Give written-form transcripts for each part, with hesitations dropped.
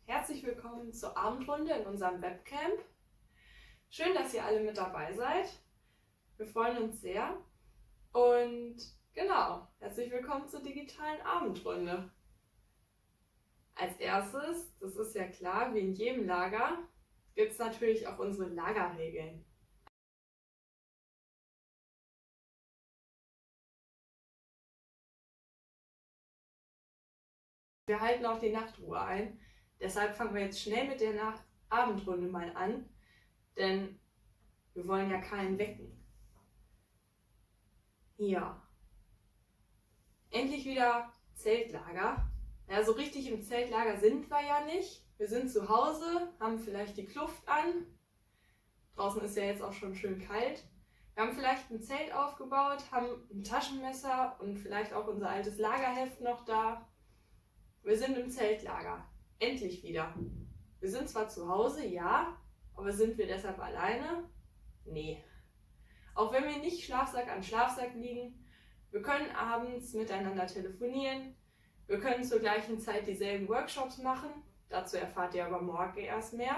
Herzlich willkommen zur Abendrunde in unserem Webcamp. Schön, dass ihr alle mit dabei seid. Wir freuen uns sehr. Und genau, herzlich willkommen zur digitalen Abendrunde. Als erstes, das ist ja klar, wie in jedem Lager, gibt es natürlich auch unsere Lagerregeln. Wir halten auch die Nachtruhe ein. Deshalb fangen wir jetzt schnell mit der Abendrunde mal an, denn wir wollen ja keinen wecken. Ja. Endlich wieder Zeltlager. Ja, so richtig im Zeltlager sind wir ja nicht. Wir sind zu Hause, haben vielleicht die Kluft an. Draußen ist ja jetzt auch schon schön kalt. Wir haben vielleicht ein Zelt aufgebaut, haben ein Taschenmesser und vielleicht auch unser altes Lagerheft noch da. Wir sind im Zeltlager. Endlich wieder. Wir sind zwar zu Hause, ja, aber sind wir deshalb alleine? Nee. Auch wenn wir nicht Schlafsack an Schlafsack liegen, wir können abends miteinander telefonieren, wir können zur gleichen Zeit dieselben Workshops machen, dazu erfahrt ihr aber morgen erst mehr.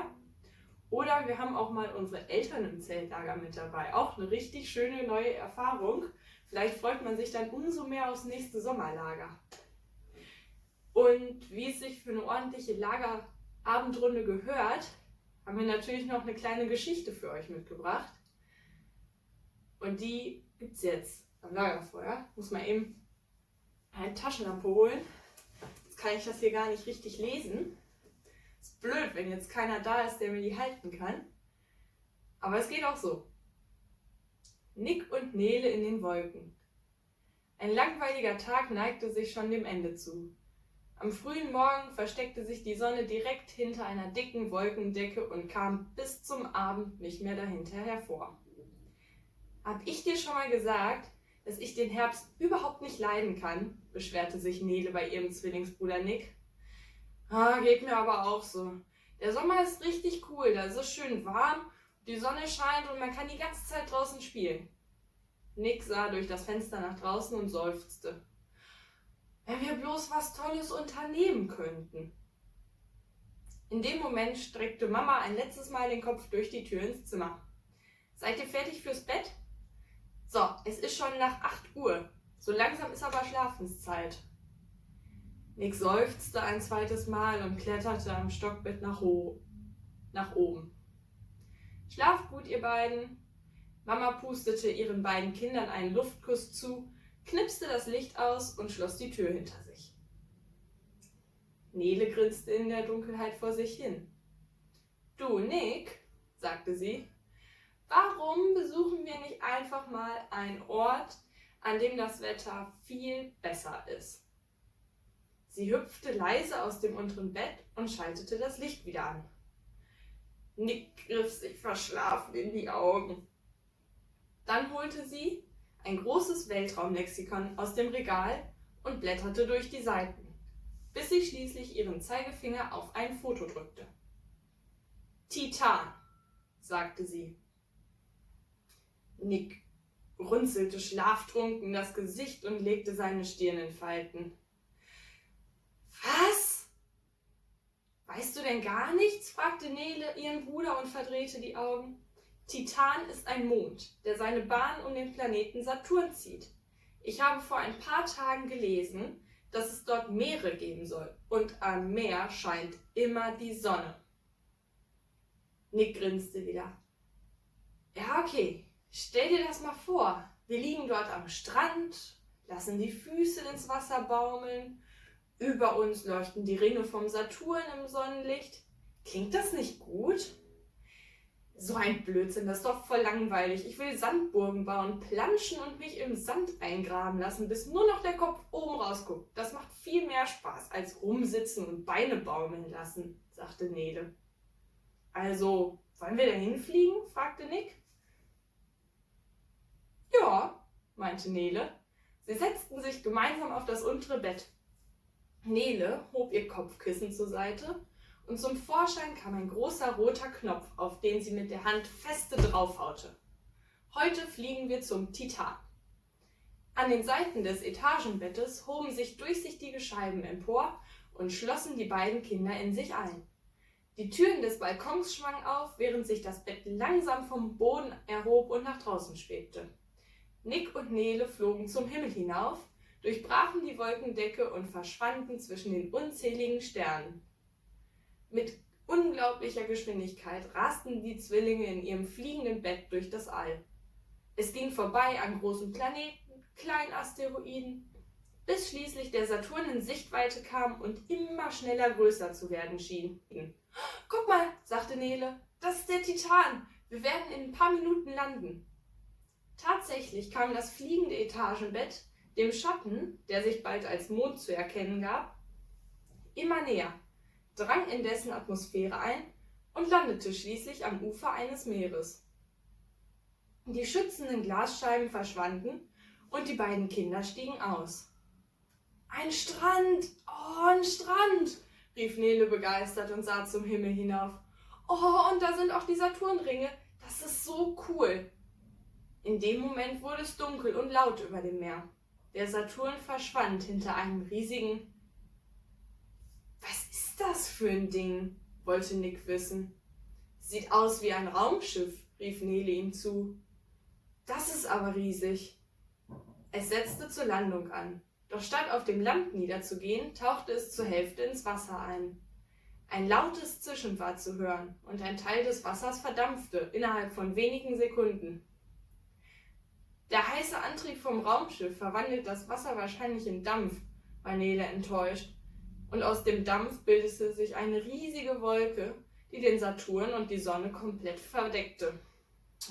Oder wir haben auch mal unsere Eltern im Zeltlager mit dabei. Auch eine richtig schöne neue Erfahrung. Vielleicht freut man sich dann umso mehr aufs nächste Sommerlager. Und wie es sich für eine ordentliche Lagerabendrunde gehört, haben wir natürlich noch eine kleine Geschichte für euch mitgebracht. Und die gibt es jetzt am Lagerfeuer. Muss mal eben eine Taschenlampe holen. Jetzt kann ich das hier gar nicht richtig lesen. Ist blöd, wenn jetzt keiner da ist, der mir die halten kann. Aber es geht auch so. Nick und Nele in den Wolken. Ein langweiliger Tag neigte sich schon dem Ende zu. Am frühen Morgen versteckte sich die Sonne direkt hinter einer dicken Wolkendecke und kam bis zum Abend nicht mehr dahinter hervor. Hab ich dir schon mal gesagt, dass ich den Herbst überhaupt nicht leiden kann, beschwerte sich Nele bei ihrem Zwillingsbruder Nick. Geht mir aber auch so. Der Sommer ist richtig cool, da ist es schön warm, die Sonne scheint und man kann die ganze Zeit draußen spielen. Nick sah durch das Fenster nach draußen und seufzte. Wenn wir bloß was Tolles unternehmen könnten. In dem Moment streckte Mama ein letztes Mal den Kopf durch die Tür ins Zimmer. Seid ihr fertig fürs Bett? So, es ist schon nach 8 Uhr. So langsam ist aber Schlafenszeit. Nick seufzte ein zweites Mal und kletterte am Stockbett nach oben. Schlaft gut, ihr beiden. Mama pustete ihren beiden Kindern einen Luftkuss zu, knipste das Licht aus und schloss die Tür hinter sich. Nele grinste in der Dunkelheit vor sich hin. Du, Nick, sagte sie, warum besuchen wir nicht einfach mal einen Ort, an dem das Wetter viel besser ist? Sie hüpfte leise aus dem unteren Bett und schaltete das Licht wieder an. Nick griff sich verschlafen in die Augen. Dann holte sie ein großes Weltraumlexikon aus dem Regal und blätterte durch die Seiten, bis sie schließlich ihren Zeigefinger auf ein Foto drückte. Titan, sagte sie. Nick runzelte schlaftrunken das Gesicht und legte seine Stirn in Falten. Was? Weißt du denn gar nichts? Fragte Nele ihren Bruder und verdrehte die Augen. Titan ist ein Mond, der seine Bahn um den Planeten Saturn zieht. Ich habe vor ein paar Tagen gelesen, dass es dort Meere geben soll und am Meer scheint immer die Sonne. Nick grinste wieder. Ja, okay, stell dir das mal vor. Wir liegen dort am Strand, lassen die Füße ins Wasser baumeln, über uns leuchten die Ringe vom Saturn im Sonnenlicht. Klingt das nicht gut? So ein Blödsinn, das ist doch voll langweilig. Ich will Sandburgen bauen, planschen und mich im Sand eingraben lassen, bis nur noch der Kopf oben rausguckt. Das macht viel mehr Spaß, als rumsitzen und Beine baumeln lassen, sagte Nele. Also, wollen wir denn hinfliegen? Fragte Nick. Ja, meinte Nele. Sie setzten sich gemeinsam auf das untere Bett. Nele hob ihr Kopfkissen zur Seite und zum Vorschein kam ein großer roter Knopf, auf den sie mit der Hand feste draufhaute. Heute fliegen wir zum Titan. An den Seiten des Etagenbettes hoben sich durchsichtige Scheiben empor und schlossen die beiden Kinder in sich ein. Die Türen des Balkons schwangen auf, während sich das Bett langsam vom Boden erhob und nach draußen schwebte. Nick und Nele flogen zum Himmel hinauf, durchbrachen die Wolkendecke und verschwanden zwischen den unzähligen Sternen. Mit unglaublicher Geschwindigkeit rasten die Zwillinge in ihrem fliegenden Bett durch das All. Es ging vorbei an großen Planeten, kleinen Asteroiden, bis schließlich der Saturn in Sichtweite kam und immer schneller größer zu werden schien. »Guck mal«, sagte Nele, »das ist der Titan. Wir werden in ein paar Minuten landen.« Tatsächlich kam das fliegende Etagenbett dem Schatten, der sich bald als Mond zu erkennen gab, immer näher, drang in dessen Atmosphäre ein und landete schließlich am Ufer eines Meeres. Die schützenden Glasscheiben verschwanden und die beiden Kinder stiegen aus. »Ein Strand! Oh, ein Strand!« rief Nele begeistert und sah zum Himmel hinauf. »Oh, und da sind auch die Saturnringe. Das ist so cool!« In dem Moment wurde es dunkel und laut über dem Meer. Der Saturn verschwand hinter einem riesigen... »Was ist das für ein Ding?« wollte Nick wissen. »Sieht aus wie ein Raumschiff«, rief Nele ihm zu. »Das ist aber riesig.« Es setzte zur Landung an. Doch statt auf dem Land niederzugehen, tauchte es zur Hälfte ins Wasser ein. Ein lautes Zischen war zu hören und ein Teil des Wassers verdampfte innerhalb von wenigen Sekunden. Der heiße Antrieb vom Raumschiff verwandelt das Wasser wahrscheinlich in Dampf, war Nele enttäuscht, und aus dem Dampf bildete sich eine riesige Wolke, die den Saturn und die Sonne komplett verdeckte.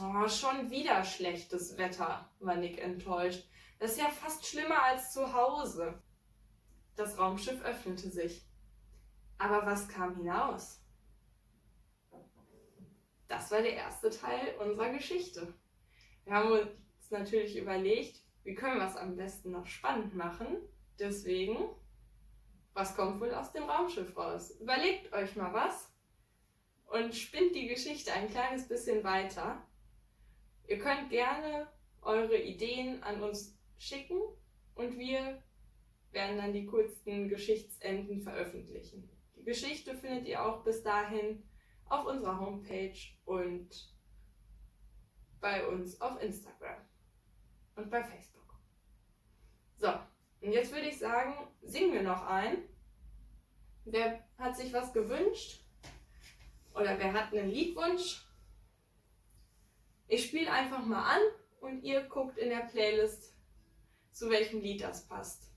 Oh, schon wieder schlechtes Wetter, war Nick enttäuscht. Das ist ja fast schlimmer als zu Hause. Das Raumschiff öffnete sich. Aber was kam hinaus? Das war der erste Teil unserer Geschichte. Wir haben uns natürlich überlegt, wie können wir es am besten noch spannend machen. Deswegen, was kommt wohl aus dem Raumschiff raus? Überlegt euch mal was und spinnt die Geschichte ein kleines bisschen weiter. Ihr könnt gerne eure Ideen an uns schicken und wir werden dann die coolsten Geschichtsenden veröffentlichen. Die Geschichte findet ihr auch bis dahin auf unserer Homepage und bei uns auf Instagram und bei Facebook. So, und jetzt würde ich sagen, singen wir noch ein. Wer hat sich was gewünscht? Oder wer hat einen Liedwunsch? Ich spiele einfach mal an und ihr guckt in der Playlist, zu welchem Lied das passt.